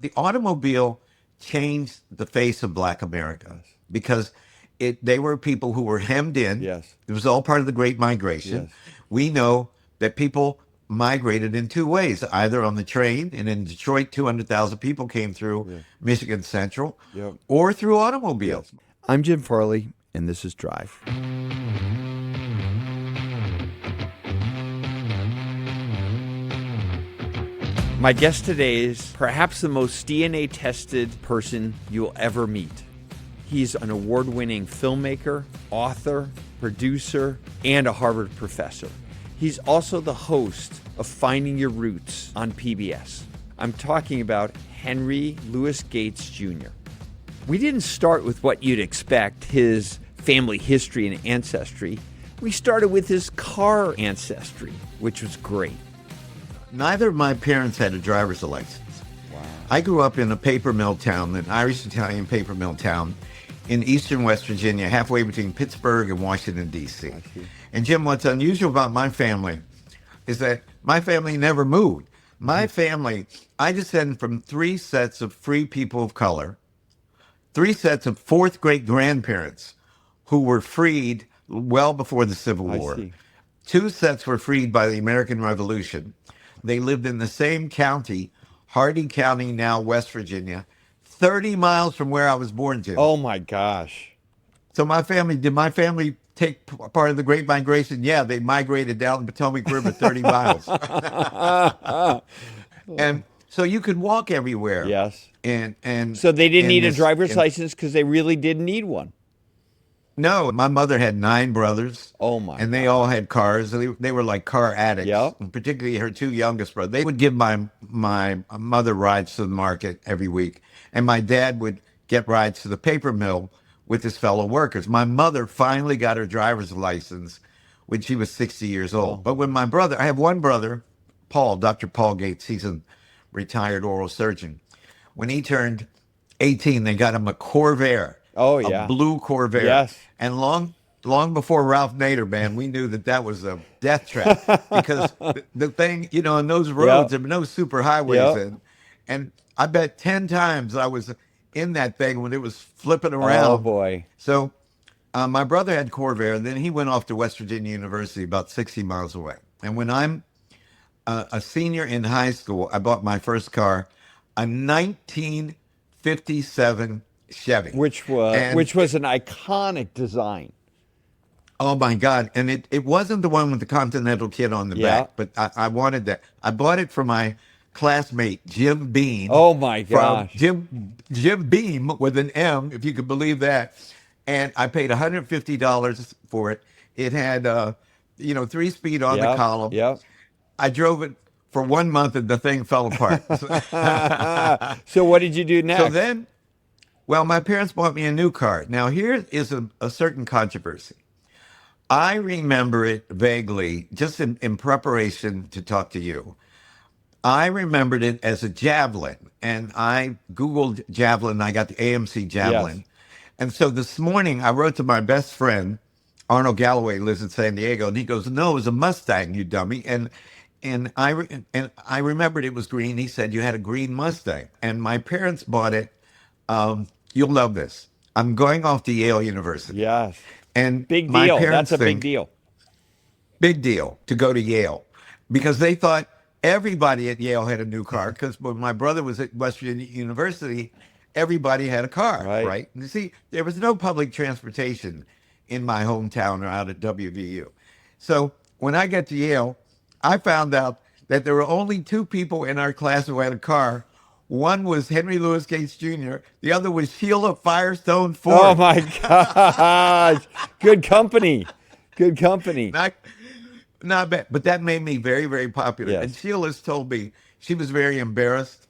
The automobile changed the face of Black America because they were people who were hemmed in. Yes. It was all part of the Great Migration. Yes. We know that people migrated in two ways, either on the train, and in Detroit, 200,000 people came through Yeah. Michigan Central, Yep. or through automobile. Yes. I'm Jim Farley, and this is Drive. My guest today is perhaps the most DNA tested person you'll ever meet. He's an award-winning filmmaker, author, producer, and a Harvard professor. He's also the host of Finding Your Roots on PBS. I'm talking about Henry Louis Gates Jr. We didn't start with what you'd expect, his family history and ancestry. We started with his car ancestry, which was great. Neither of my parents had a driver's license. Wow. I grew up in a paper mill town, an Irish-Italian paper mill town in eastern West Virginia, halfway between Pittsburgh and Washington, D.C. And Jim, what's unusual about my family is that my family never moved. My family, I descend from three sets of free people of color, three sets of fourth great grandparents who were freed well before the Civil War. Two sets were freed by the American Revolution. They lived in the same county, Hardee County, now West Virginia, 30 miles from where I was born, Jim. Oh my gosh. So did my family take part of the Great Migration? Yeah, they migrated down the Potomac River 30 miles. And so you could walk everywhere. Yes. And So they didn't need a driver's license because they really didn't need one. No, my mother had 9 brothers. Oh my! And they all had cars. They were like car addicts. Yep. And particularly her 2 youngest brothers. They would give my mother rides to the market every week, and my dad would get rides to the paper mill with his fellow workers. My mother finally got her driver's license when she was 60 years old. But when I have one brother, Paul, Dr. Paul Gates. He's a retired oral surgeon. When he turned 18, they got him a Corvair. Oh, yeah. A blue Corvair. Yes. And long before Ralph Nader, man, we knew that was a death trap because the thing, in those roads, there were no super highways. And I bet 10 times I was in that thing when it was flipping around. Oh, boy. So my brother had Corvair, and then he went off to West Virginia University about 60 miles away. And when I'm a senior in high school, I bought my first car, a 1957 Chevy, which was an iconic design. Oh my God! And it wasn't the one with the Continental kit on the back, but I wanted that. I bought it for my classmate Jim Beam. Oh my gosh! Jim Beam with an M, if you could believe that. And I paid $150 for it. It had 3-speed on the column. Yep. I drove it for 1 month and the thing fell apart. So what did you do next? So then. Well, my parents bought me a new car. Now, here is a certain controversy. I remember it vaguely, just in preparation to talk to you. I remembered it as a Javelin, and I Googled Javelin, and I got the AMC Javelin. Yes. And so this morning, I wrote to my best friend, Arnold Galloway, lives in San Diego, and he goes, "No, it was a Mustang, you dummy." And I remembered it was green. He said, "You had a green Mustang." And my parents bought it. You'll love this. I'm going off to Yale University. Yes. And big my deal. parents That's a big deal. Big deal to go to Yale because they thought everybody at Yale had a new car because when my brother was at West Virginia University, everybody had a car, right? And you see, there was no public transportation in my hometown or out at WVU. So when I got to Yale, I found out that there were only 2 people in our class who had a car. One was Henry Louis Gates Jr. The other was Sheila Firestone Ford. Oh my gosh! Good company. Good company. Not bad, but that made me very, very popular. Yes. And Sheila's told me she was very embarrassed,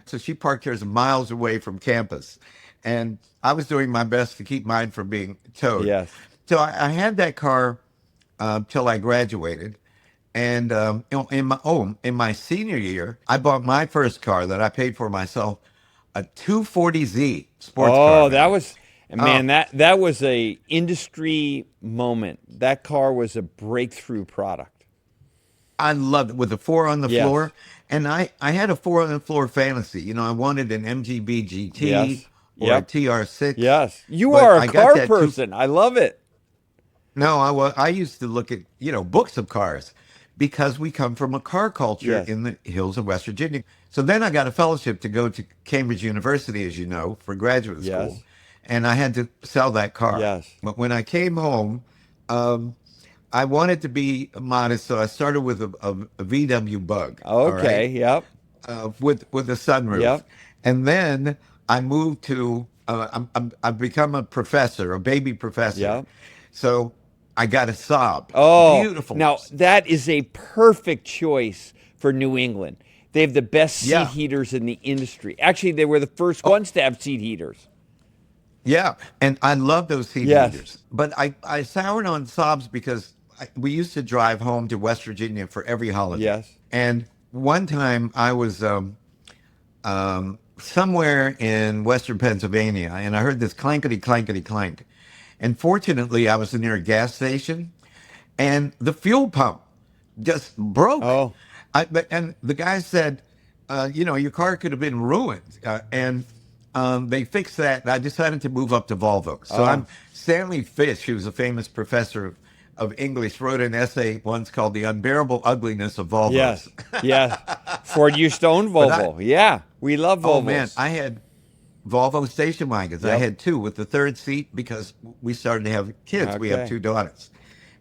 so she parked hers miles away from campus, and I was doing my best to keep mine from being towed. Yes. So I had that car till I graduated. And in my senior year, I bought my first car that I paid for myself, a 240Z sports car. Oh, that was that was a industry moment. That car was a breakthrough product. I loved it with the 4 on the floor. And I had a 4 on the floor fantasy. You know, I wanted an MGB GT Yes. or a Yep. TR6, Yes. You but are a I got car that two. person. I love it. No, I used to look at, books of cars because we come from a car culture Yes. in the hills of West Virginia. So then I got a fellowship to go to Cambridge University, as you know, for graduate school. Yes. And I had to sell that car. Yes. But when I came home, um, I wanted to be modest, so I started with a VW Bug, all Okay. right, Yep. with a sunroof, Yep. and then I moved to. I've become a professor, a baby professor, Yep. so I got a Saab, Oh, beautiful. now that is a perfect choice for New England. They have the best seat Yeah, heaters in the industry. Actually, they were the first oh ones to have seat heaters. yeah, and I love those seat Yes. heaters. But I soured on Saabs because we used to drive home to West Virginia for every holiday, Yes. and one time I was somewhere in Western Pennsylvania, and I heard this clankety clankety clank. And fortunately, I was near a gas station, and the fuel pump just broke. Oh. And the guy said, your car could have been ruined, and they fixed that. And I decided to move up to Volvo. So Oh. I'm Stanley Fish, who's a famous professor of English, wrote an essay once called "The Unbearable Ugliness of Volvos." Yes. Yes. Ford used to own But I, Volvo. Yeah. We love oh man, Volvos. I had Volvo station wagons. I Yep. had two with the third seat because we started to have kids. We have Okay. two daughters.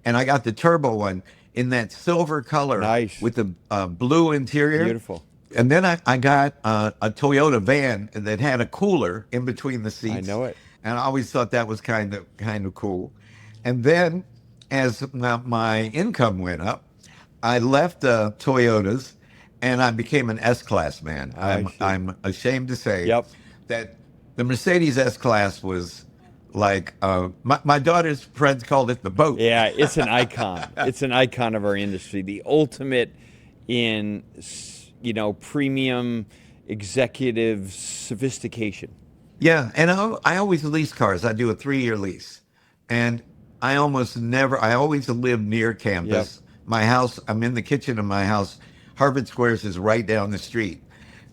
And I got the turbo one in that silver color Nice. with the blue interior. Beautiful. And then I got a Toyota van that had a cooler in between the I seats. know it. And I always thought that was kind of cool. And then as my income went up, I left Toyotas and I became an S-Class man. I see. I'm ashamed to say Yep. that the Mercedes S-Class was like my daughter's friends called it the boat. Yeah, it's an icon. It's an icon of our industry. The ultimate in, premium executive sophistication. Yeah, and I always lease cars. I do a 3-year lease, and I always live near Yep. campus. My house, I'm in the kitchen of my house. Harvard Squares is right down the street,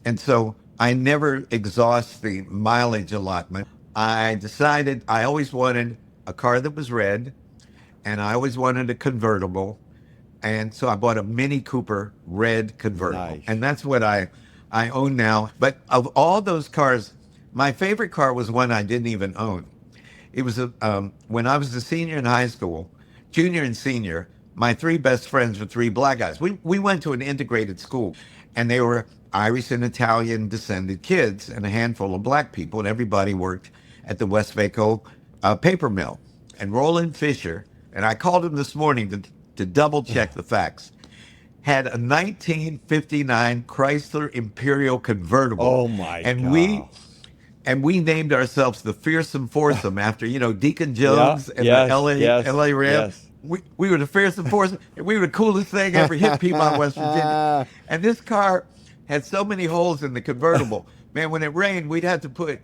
and so I never exhaust the mileage allotment. I decided I always wanted a car that was red, and I always wanted a convertible, and so I bought a Mini Cooper red convertible, Nice. and that's what I own now. But of all those cars, my favorite car was one I didn't even own. It was when I was a senior in high school, junior and senior. My three best friends were three black guys. We went to an integrated school, and they were Irish and Italian descended kids, and a handful of black people, and everybody worked at the Westvaco paper mill. And Roland Fisher, and I called him this morning to double check the facts, had a 1959 Chrysler Imperial convertible, Oh my and God. we named ourselves the Fearsome Foursome after Deacon Yeah. Jones and the Yes. Yes. LA Ram. Yes. We were the Fearsome Foursome. And we were the coolest thing ever hit Piedmont, West Virginia. And this car had so many holes in the convertible. Man, when it rained, we'd have to put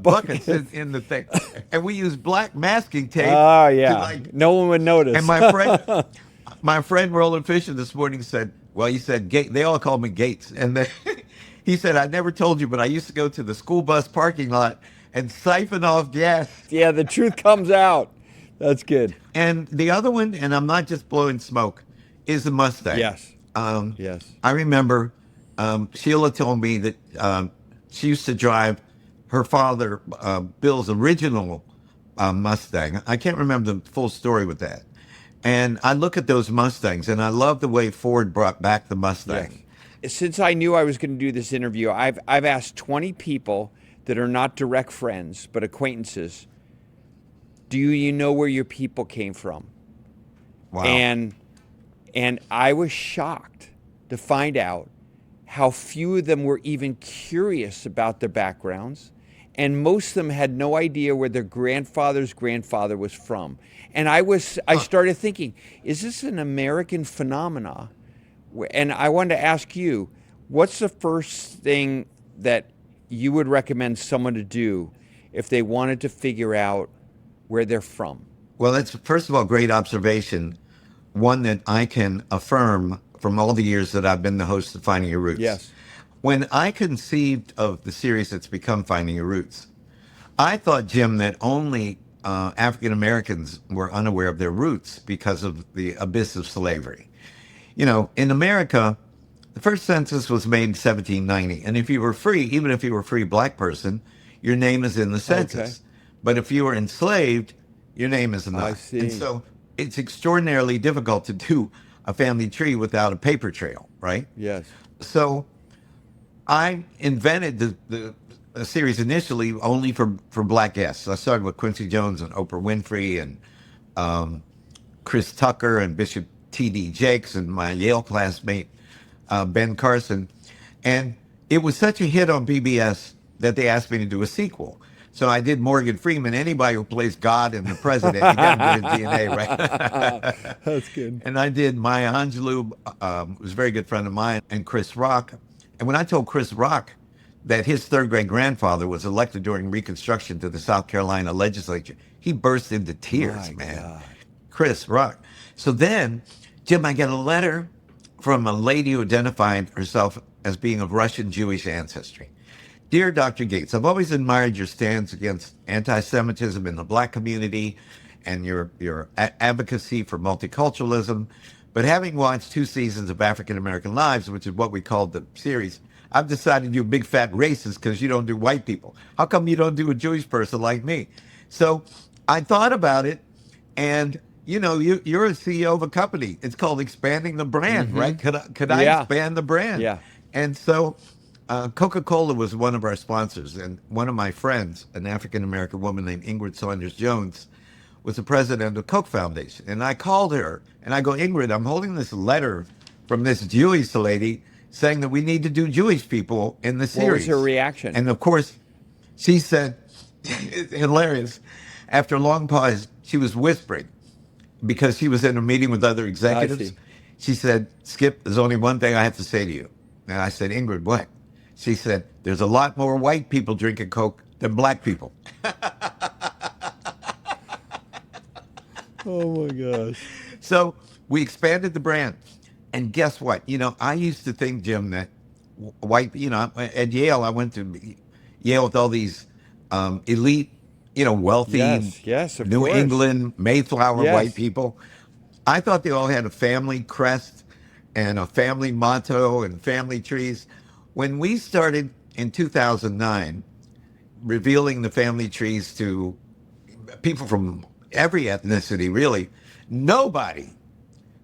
buckets in the thing, and we used black masking tape Oh to yeah. No one would notice. And my friend Roland Fisher this morning said, "Well, he said Gate. They all call me Gates." And then he said, "I never told you, but I used to go to the school bus parking lot and siphon off gas." Yeah, the truth comes out. That's good. And the other one, and I'm not just blowing smoke, is the Mustang. Yes. Um, Yes. I remember Sheila told me that she used to drive her father, Bill's original Mustang. I can't remember the full story with that. And I look at those Mustangs, and I love the way Ford brought back the Mustang. Yes. Since I knew I was going to do this interview, I've asked 20 people that are not direct friends but acquaintances, do you know where your people came from? Wow. And I was shocked to find out how few of them were even curious about their backgrounds, and most of them had no idea where their grandfather's grandfather was from. And I started thinking, is this an American phenomena? And I wanted to ask you, what's the first thing that you would recommend someone to do if they wanted to figure out where they're from? Well, that's first of all great observation, one that I can affirm from all the years that I've been the host of Finding Your Roots. Yes. When I conceived of the series that's become Finding Your Roots, I thought, Jim, that only African Americans were unaware of their roots because of the abyss of slavery. You know, in America, the first census was made in 1790. And if you were free, even if you were a free black person, your name is in the census. Okay. But if you were enslaved, your name is not. I see. And so it's extraordinarily difficult to do a family tree without a paper trail, right? Yes. So I invented the series initially only for black guests. I started with Quincy Jones and Oprah Winfrey and Chris Tucker and Bishop T.D. Jakes and my Yale classmate Ben Carson. And it was such a hit on PBS that they asked me to do a sequel. So I did Morgan Freeman. Anybody who plays God and the president, you got to do his DNA, right? That's good. And I did Maya Angelou, who was a very good friend of mine, and Chris Rock. And when I told Chris Rock that his third great grandfather was elected during Reconstruction to the South Carolina legislature, he burst into tears, My man. God. Chris Rock. So then, Jim, I get a letter from a lady who identified herself as being of Russian Jewish ancestry. Dear Dr. Gates, I've always admired your stance against anti-Semitism in the black community and your advocacy for multiculturalism. But having watched 2 seasons of African American Lives, which is what we called the series, I've decided you're big fat racist because you don't do white people. How come you don't do a Jewish person like me? So I thought about it, and you know, you're a CEO of a company. It's called expanding the brand, right? Could I Yeah. expand the brand? Yeah. And so Coca-Cola was one of our sponsors, and one of my friends, an African-American woman named Ingrid Saunders Jones, was the president of Coke Foundation. And I called her, and I go, Ingrid, I'm holding this letter from this Jewish lady saying that we need to do Jewish people in the series. What was her reaction? And of course, she said, it's hilarious, after a long pause, she was whispering because she was in a meeting with other executives. She said, Skip, there's only one thing I have to say to you. And I said, Ingrid, what? She said, there's a lot more white people drinking Coke than black people. Oh my gosh. So we expanded the brand. And guess what? You know, I used to think, Jim, that white, you know, at Yale, I went to Yale with all these elite, you know, wealthy, Yes, of New course. England, Mayflower Yes. white people. I thought they all had a family crest and a family motto and family trees. When we started in 2009, revealing the family trees to people from every ethnicity, really, nobody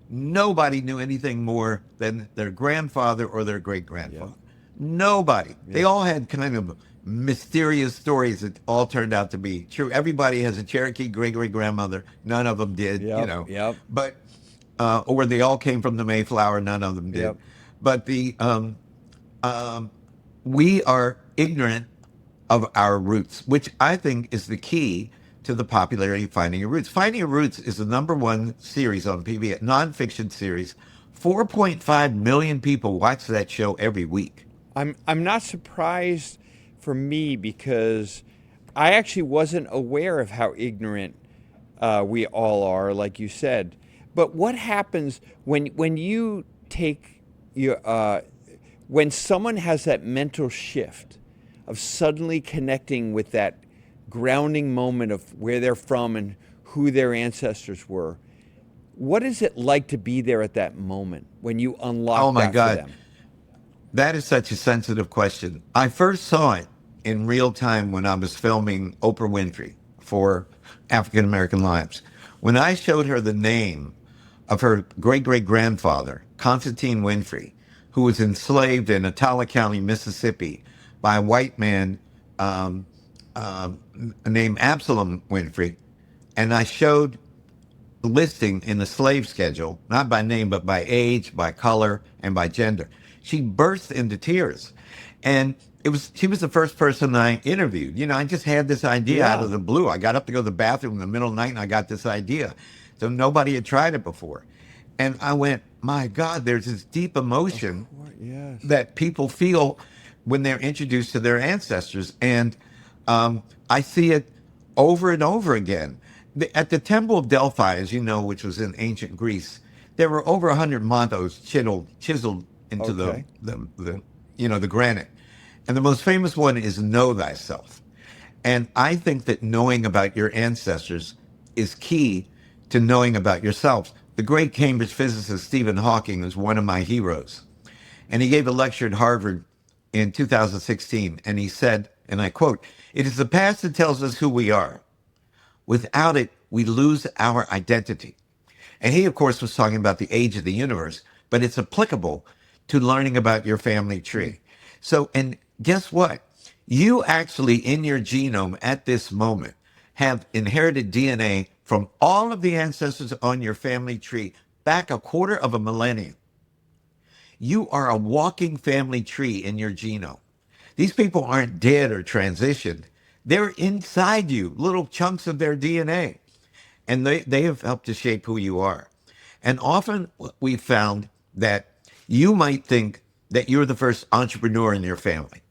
knew anything more than their grandfather or their great-grandfather. Nobody. They all had kind of mysterious stories that all turned out to be true. Everybody has a Cherokee great-great-grandmother. None of them did, you know. Yep. But, or they all came from the Mayflower. None of them did. Yep. But we are ignorant of our roots, which I think is the key to the popularity of Finding Your Roots. Finding Your Roots is the #1 series on PBS, nonfiction series. 4.5 million people watch that show every week. I'm not surprised for me because I actually wasn't aware of how ignorant we all are, like you said. But what happens when you take your when someone has that mental shift of suddenly connecting with that grounding moment of where they're from and who their ancestors were? What is it like to be there at that moment when you unlock Oh my that God. for them? That is such a sensitive question. I first saw it in real time when I was filming Oprah Winfrey for African American Lives. When I showed her the name of her great-great-grandfather, Constantine Winfrey, who was enslaved in Attala County, Mississippi, by a white man named Absalom Winfrey, and I showed the listing in the slave schedule, not by name, but by age, by color, and by gender. She burst into tears. And she was the first person I interviewed. You know, I just had this idea out of the blue. I got up to go to the bathroom in the middle of the night and I got this idea. So nobody had tried it before. And I went, my God, there's this deep emotion Yes. that people feel when they're introduced to their ancestors. And I see it over and over again. At the Temple of Delphi, as you know, which was in ancient Greece, there were over 100 monthos chiseled into Okay. the granite. And the most famous one is know thyself. And I think that knowing about your ancestors is key to knowing about yourselves. The great Cambridge physicist Stephen Hawking is one of my heroes. And he gave a lecture at Harvard in 2016. And he said, and I quote, "It is the past that tells us who we are. Without it, we lose our identity." And he, of course, was talking about the age of the universe, but it's applicable to learning about your family tree. So, and guess what? You actually, in your genome at this moment, have inherited DNA from all of the ancestors on your family tree back a quarter of a millennium. You are a walking family tree in your genome. These people aren't dead or transitioned. They're inside you, little chunks of their DNA. And they have helped to shape who you are. And often we found that you might think that you're the first entrepreneur in your family.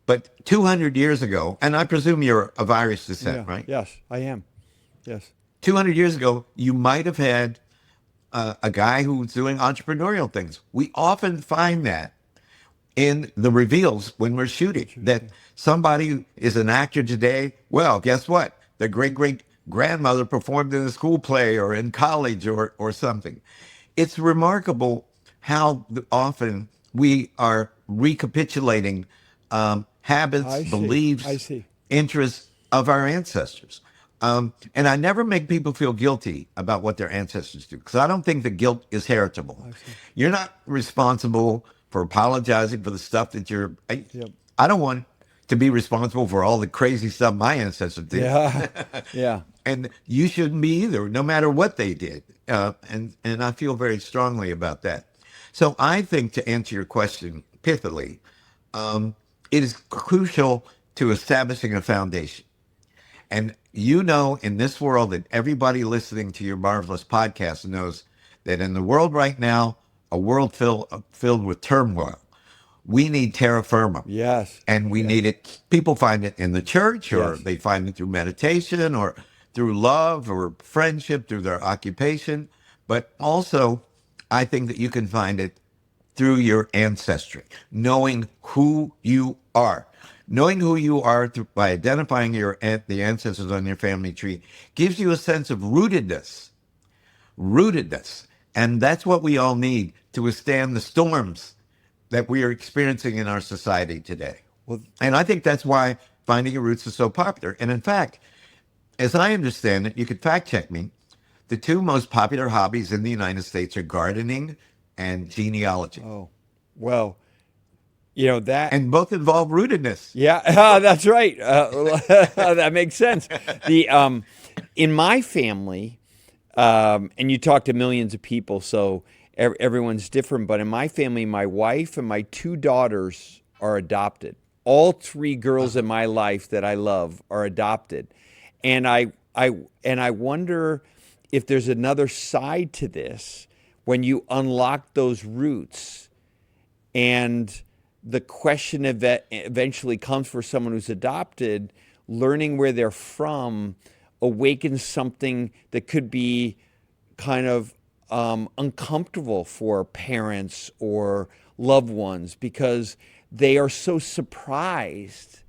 But 200 years ago, and I presume you're of Irish descent, Yeah. right? Yes, I am. Yes. 200 years ago, you might have had a guy who was doing entrepreneurial things. We often find that in the reveals when we're shooting, that somebody is an actor today. Well, guess what? Their great great grandmother performed in a school play or in college or something. It's remarkable how often we are recapitulating habits, I see. I beliefs, see. interests of our ancestors. And I never make people feel guilty about what their ancestors do, because I don't think the guilt is heritable. You're not responsible for apologizing for the stuff that Yep. I don't want to be responsible for all the crazy stuff my ancestors did. Yeah. Yeah. And you shouldn't be either, no matter what they did. And I feel very strongly about that. So I think, to answer your question pithily, it is crucial to establishing a foundation. And you know, in this world, that everybody listening to your marvelous podcast knows that in the world right now, a world filled with turmoil, we need terra firma. Yes. And we Yes. need it. People find it in the church, or Yes. they find it through meditation, or through love or friendship, through their occupation. But also, I think that you can find it through your ancestry, knowing who you are. Knowing who you are by identifying the ancestors on your family tree gives you a sense of rootedness. And that's what we all need to withstand the storms that we are experiencing in our society today. Well, And I think that's why finding your roots is so popular. And in fact, as I understand it, you could fact check me, the two most popular hobbies in the United States are gardening and genealogy. oh, well, you know that. And both involve rootedness. Yeah, that's right. That makes sense. The in my family, and you talk to millions of people, so everyone's different. But in my family, my wife and my two daughters are adopted. All three girls in my life that I love are adopted, and I wonder if there's another side to this when you unlock those roots, and the question eventually comes for someone who's adopted, learning where they're from awakens something that could be kind of uncomfortable for parents or loved ones, because they are so surprised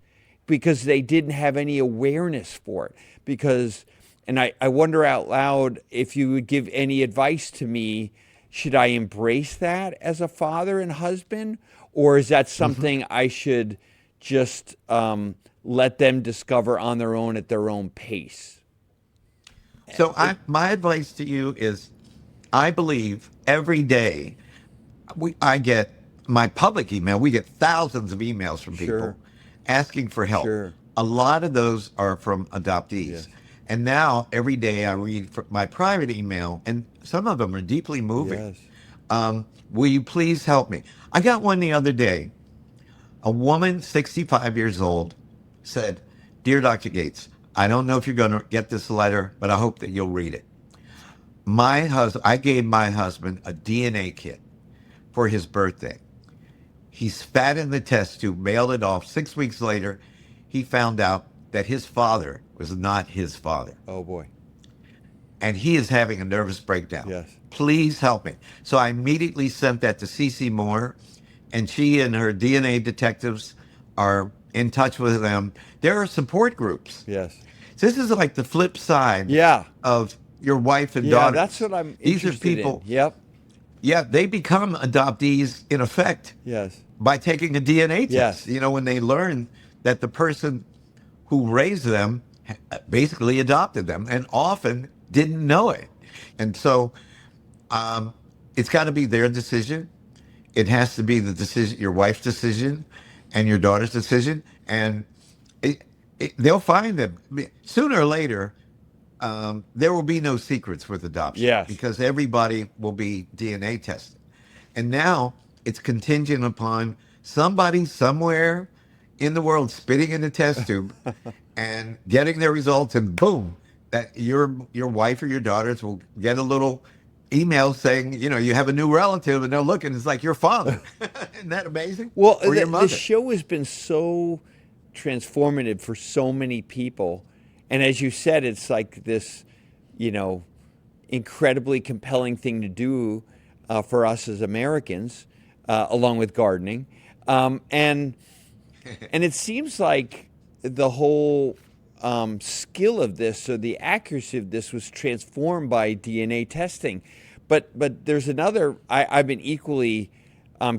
because they didn't have any awareness for it. And I wonder out loud if you would give any advice to me. Should I embrace that as a father and husband, or is that something I should just let them discover on their own at their own pace? So my advice to you is, I believe every day I get my public email. We get thousands of emails from Sure. people asking for help. Sure. A lot of those are from adoptees. Yes. And now every day I read my private email, and some of them are deeply moving. Yes. Will you please help me? I got one the other day. A woman, 65 years old, said, "Dear Dr. Gates, I don't know if you're going to get this letter, but I hope that you'll read it. I gave my husband a DNA kit for his birthday. He spat in the test tube, mailed it off. 6 weeks later, he found out that his father was not his father. Oh boy. and he is having a nervous breakdown. Yes. Please help me. So I immediately sent that to Cece Moore, and she and her DNA detectives are in touch with them. There are support groups. Yes. So this is like the flip side Yeah. of your wife and Yeah, daughters. that's what I'm These are interested in. people, Yep. yeah, they become adoptees in effect Yes. by taking a DNA test. Yes. You know, when they learn that the person who raised them basically adopted them and often didn't know it. And so it's got to be their decision. It has to be the decision, your wife's decision and your daughter's decision. And they'll find them sooner or later. There will be no secrets with adoption Yes. because everybody will be DNA tested. And now it's contingent upon somebody somewhere in the world spitting in a test tube and getting their results, and boom, that your wife or your daughters will get a little email saying, you know, you have a new relative, and they'll look and it's like your father. Isn't that amazing? Well, Or your the mother. show has been so transformative for so many people. And as you said, it's like this, you know, incredibly compelling thing to do for us as Americans, along with gardening. And it seems like the whole skill of this, or the accuracy of this, was transformed by DNA testing. But there's another. I've been equally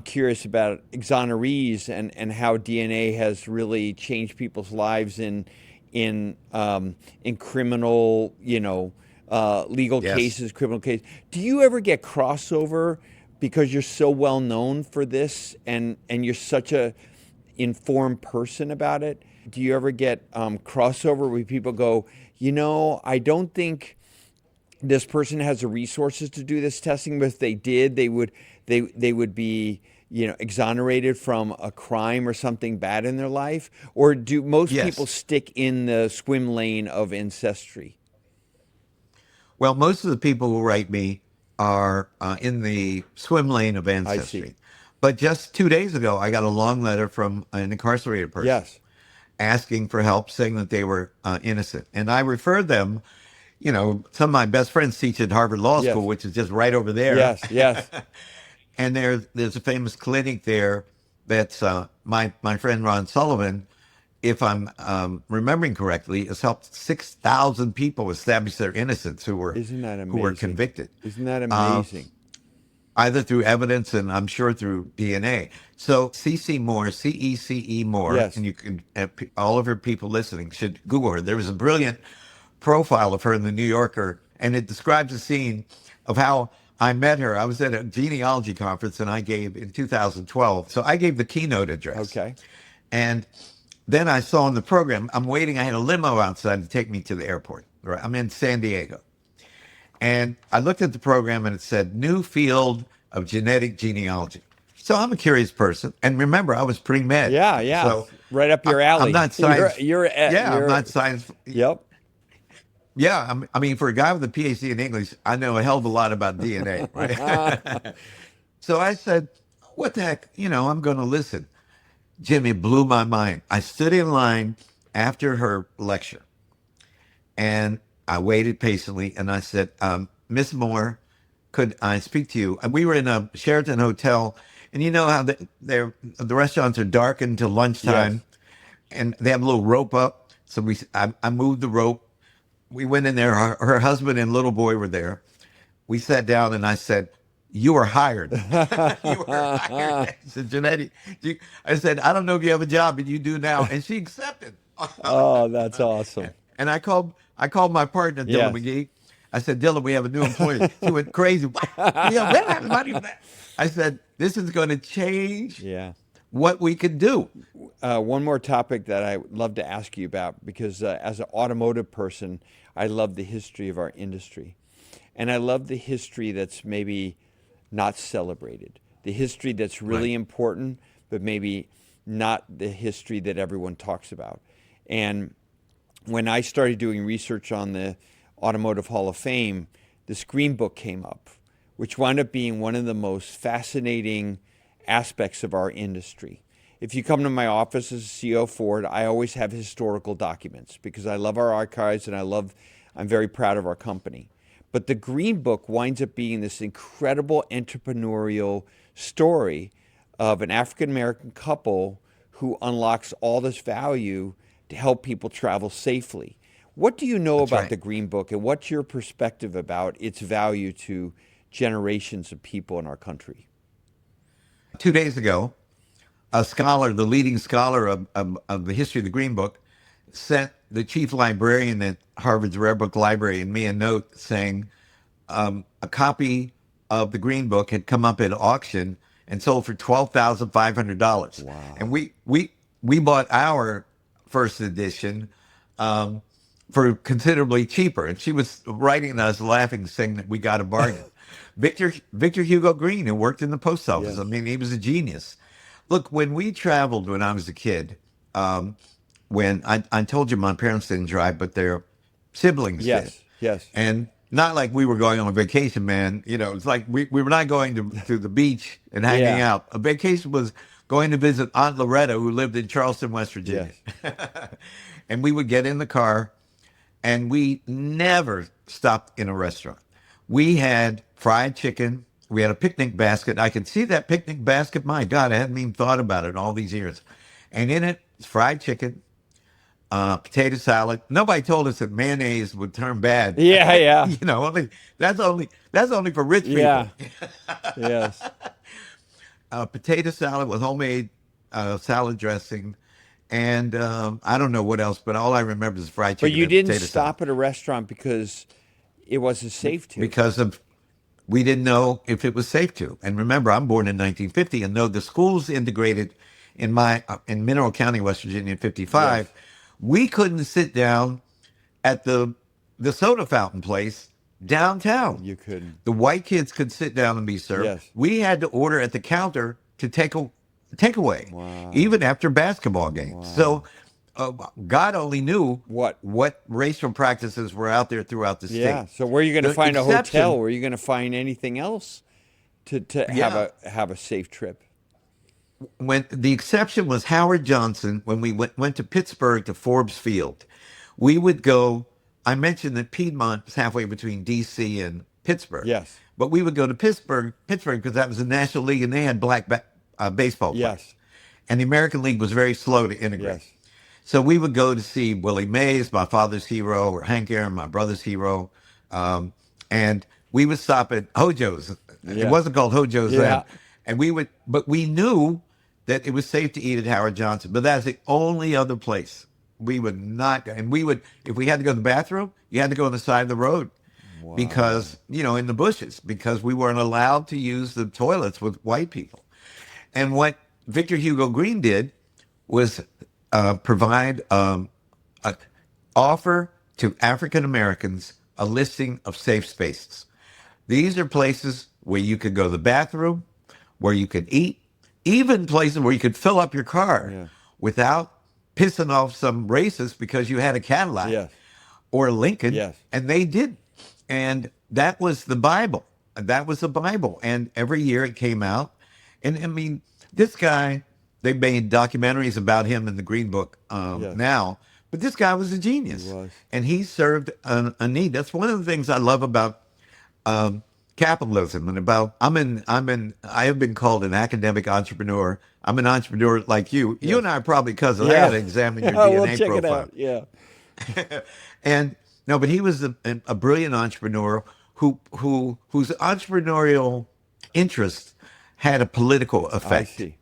curious about exonerees and how DNA has really changed people's lives in criminal, you know, legal Yes. cases, criminal cases. Do you ever get crossover because you're so well known for this and you're such a informed person about it? Do you ever get crossover where people go, you know, I don't think this person has the resources to do this testing, but if they did, they would be, you know, exonerated from a crime or something bad in their life? Or do most Yes. people stick in the swim lane of Ancestry? Well, most of the people who write me are in the swim lane of Ancestry. But just 2 days ago, I got a long letter from an incarcerated person Yes. asking for help, saying that they were innocent. And I referred them, you know, some of my best friends teach at Harvard Law Yes. School, which is just right over there. Yes. Yes. And there's a famous clinic there that's my friend Ron Sullivan, if I'm remembering correctly, has helped 6,000 people establish their innocence who were Isn't that amazing? who were convicted, Isn't that amazing? either through evidence and I'm sure through DNA. So CC Moore, CECE Moore, Yes. and you can all of her people listening should Google her. There was a brilliant profile of her in the New Yorker, and it describes a scene of how I met her. I was at a genealogy conference and I gave in 2012. So I gave the keynote address. Okay. And then I saw in the program, I'm waiting. I had a limo outside to take me to the airport. Right? I'm in San Diego. And I looked at the program and it said, new field of genetic genealogy. So I'm a curious person. And remember, I was pre-med. Yeah. Yeah. So right up your alley. I'm not science. You're I'm not science. Yep. Yeah, I mean, for a guy with a PhD in English, I know a hell of a lot about DNA, right? So I said, what the heck? You know, I'm going to listen. Jimmy, blew my mind. I stood in line after her lecture, and I waited patiently, and I said, Miss Moore, could I speak to you? And we were in a Sheraton hotel, and you know how the restaurants are dark until lunchtime, Yes. and they have a little rope up. So I moved the rope. We went in there. Her husband and little boy were there. We sat down, and I said, "You are hired." You are hired. I said, Janetti, I said, "I don't know if you have a job, but you do now." And she accepted. Oh, that's awesome. And I called my partner, Dylan Yes. McGee. I said, "Dylan, we have a new employee." She went crazy. Yeah, we don't have money for that. I said, "This is going to change Yeah. what we could do." One more topic that I would love to ask you about, because as an automotive person, I love the history of our industry. And I love the history that's maybe not celebrated, the history that's really Right. important, but maybe not the history that everyone talks about. And when I started doing research on the Automotive Hall of Fame, the Screen Book came up, which wound up being one of the most fascinating aspects of our industry. If you come to my office as a CEO of Ford, I always have historical documents because I love our archives and I'm very proud of our company. But the Green Book winds up being this incredible entrepreneurial story of an African American couple who unlocks all this value to help people travel safely. What do you know That's about right. the Green Book, and what's your perspective about its value to generations of people in our country? 2 days ago, a scholar, the leading scholar of the history of the Green Book, sent the chief librarian at Harvard's Rare Book Library and me a note saying a copy of the Green Book had come up at auction and sold for $12,500. Wow. And we bought our first edition for considerably cheaper. And she was writing us, laughing, saying that we got a bargain. Victor Hugo Green, who worked in the post office. Yes. I mean, he was a genius. Look, when we traveled when I was a kid, when I told you my parents didn't drive, but their siblings did. Yes. Yes. And not like we were going on a vacation, man. You know, it's like we were not going to the beach and hanging Yeah. out. A vacation was going to visit Aunt Loretta, who lived in Charleston, West Virginia. Yes. And we would get in the car, and we never stopped in a restaurant. We had fried chicken. We had a picnic basket. I could see that picnic basket. My God, I hadn't even thought about it in all these years. And in it, fried chicken, potato salad. Nobody told us that mayonnaise would turn bad. Yeah. Yeah. You know, that's only for rich Yeah. people. Yes. Potato salad with homemade salad dressing, and I don't know what else, but all I remember is fried But chicken you and didn't potato salad stop at a restaurant because it wasn't safe to. because of we didn't know if it was safe to. And remember, I'm born in 1950, and though the schools integrated in Mineral County, West Virginia, in Yes. '55, we couldn't sit down at the soda fountain place downtown. You couldn't. The white kids could sit down and be served. Yes. We had to order at the counter to take away, Wow. even after basketball games. So God only knew What? racial practices were out there throughout the state. Yeah. So where are you going to The find a exception- hotel? Where are you going to find anything else to Yeah. have a safe trip? When the exception was Howard Johnson, when we went to Pittsburgh to Forbes Field, we would go. I mentioned that Piedmont is halfway between D.C. and Pittsburgh. Yes. But we would go to Pittsburgh because that was the National League and they had black baseball players. Yes. And the American League was very slow to integrate. Yes. So we would go to see Willie Mays, my father's hero, or Hank Aaron, my brother's hero. And we would stop at Hojo's. Yeah. It wasn't called Hojo's Yeah. then. But we knew that it was safe to eat at Howard Johnson. But that's the only other place we would not. And we would, if we had to go to the bathroom, you had to go on the side of the road. Wow. Because, in the bushes, because we weren't allowed to use the toilets with white people. And what Victor Hugo Green did was provide offer to African Americans a listing of safe spaces. These are places where you could go to the bathroom, where you could eat, even places where you could fill up your car without pissing off some racist because you had a Cadillac Yes. or a Lincoln. Yes. And they did. And that was the Bible. That was the Bible. And every year it came out. And I mean, this guy, they made documentaries about him in the Green Book now. But this guy was a genius. He was. And he served a need. That's one of the things I love about capitalism and about I have been called an academic entrepreneur. I'm an entrepreneur like you. You and I are probably cousins. I Yeah. got to examine your Yeah, DNA we'll check profile. it out. Yeah. And no, but he was a brilliant entrepreneur whose entrepreneurial interest had a political effect see.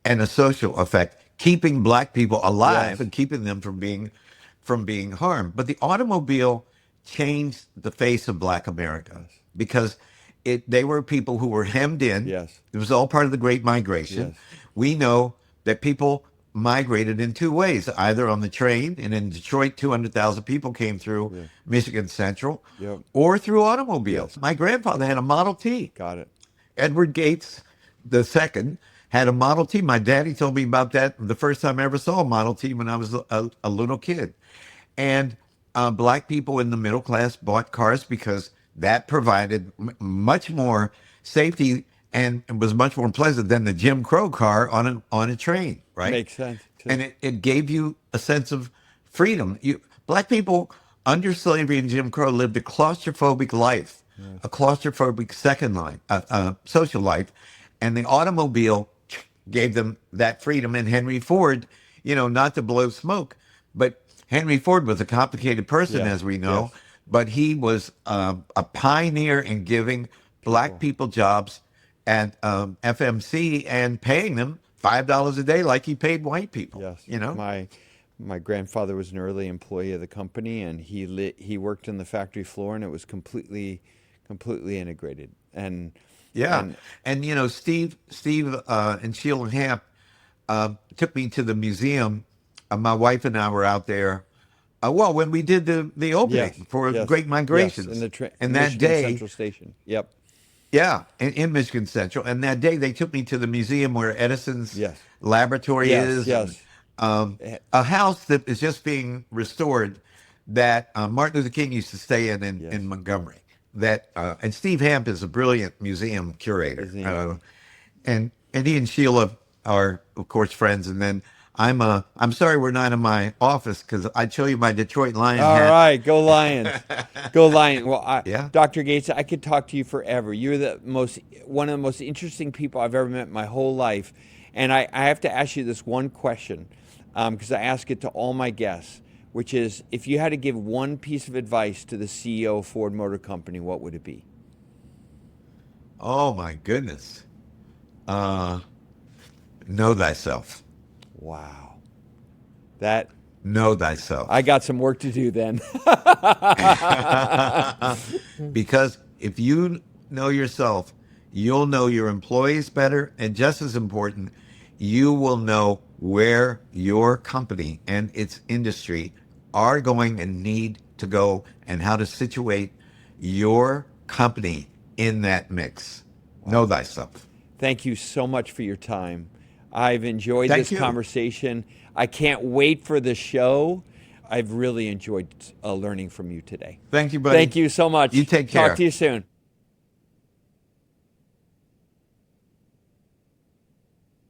and a social effect, keeping black people alive Yes. and keeping them from being harmed. But the automobile changed the face of black America because they were people who were hemmed in. Yes. It was all part of the Great Migration. Yes. We know that people migrated in two ways, either on the train, and in Detroit, 200,000 people came through Michigan Central, Yep. or through automobiles. My grandfather had a Model T. Got it. Edward Gates II had a Model T. My daddy told me about that the first time I ever saw a Model T when I was a little kid. And black people in the middle class bought cars because that provided much more safety and was much more pleasant than the Jim Crow car on a train, right? Makes sense. Too. And it gave you a sense of freedom. Black people under slavery and Jim Crow lived a claustrophobic life a claustrophobic social life, and the automobile gave them that freedom. And Henry Ford, not to blow smoke, but Henry Ford was a complicated person, Yeah. as we know, Yes. but he was a pioneer in giving black people jobs at FMC and paying them $5 a day like he paid white people. Yes. My grandfather was an early employee of the company, and he worked on the factory floor, and it was completely integrated. Yeah, And and Steve and Sheila Hamp took me to the museum. My wife and I were out there. Well, when we did the yes, opening for yes, Great yes, in Migrations, the and that Michigan day, Central Station. Yep. yeah, in Michigan Central, and that day they took me to the museum where Edison's Yes. laboratory Yes. is, and Yes. a house that is just being restored that Martin Luther King used to stay in Yes. Montgomery. That and Steve Hamp is a brilliant museum curator, Isn't he? and he and Sheila are of course friends. And then I'm sorry we're not in my office because I'd show you my Detroit Lion All hat. right, go Lions, go Lions. Well, Yeah. Dr. Gates, I could talk to you forever. You're one of the most interesting people I've ever met in my whole life, and I have to ask you this one question because I ask it to all my guests, which is, if you had to give one piece of advice to the CEO of Ford Motor Company, what would it be? Oh my goodness. Uh, know thyself. Wow, that Know I thyself. got some work to do then. Because if you know yourself, you'll know your employees better. And just as important, you will know where your company and its industry are going and need to go and how to situate your company in that mix. Know thyself. Thank you so much for your time. I've enjoyed Thank this you. conversation. I can't wait for the show. I've really enjoyed learning from you today. Thank you, buddy. Thank you so much. You take Talk care. to you soon.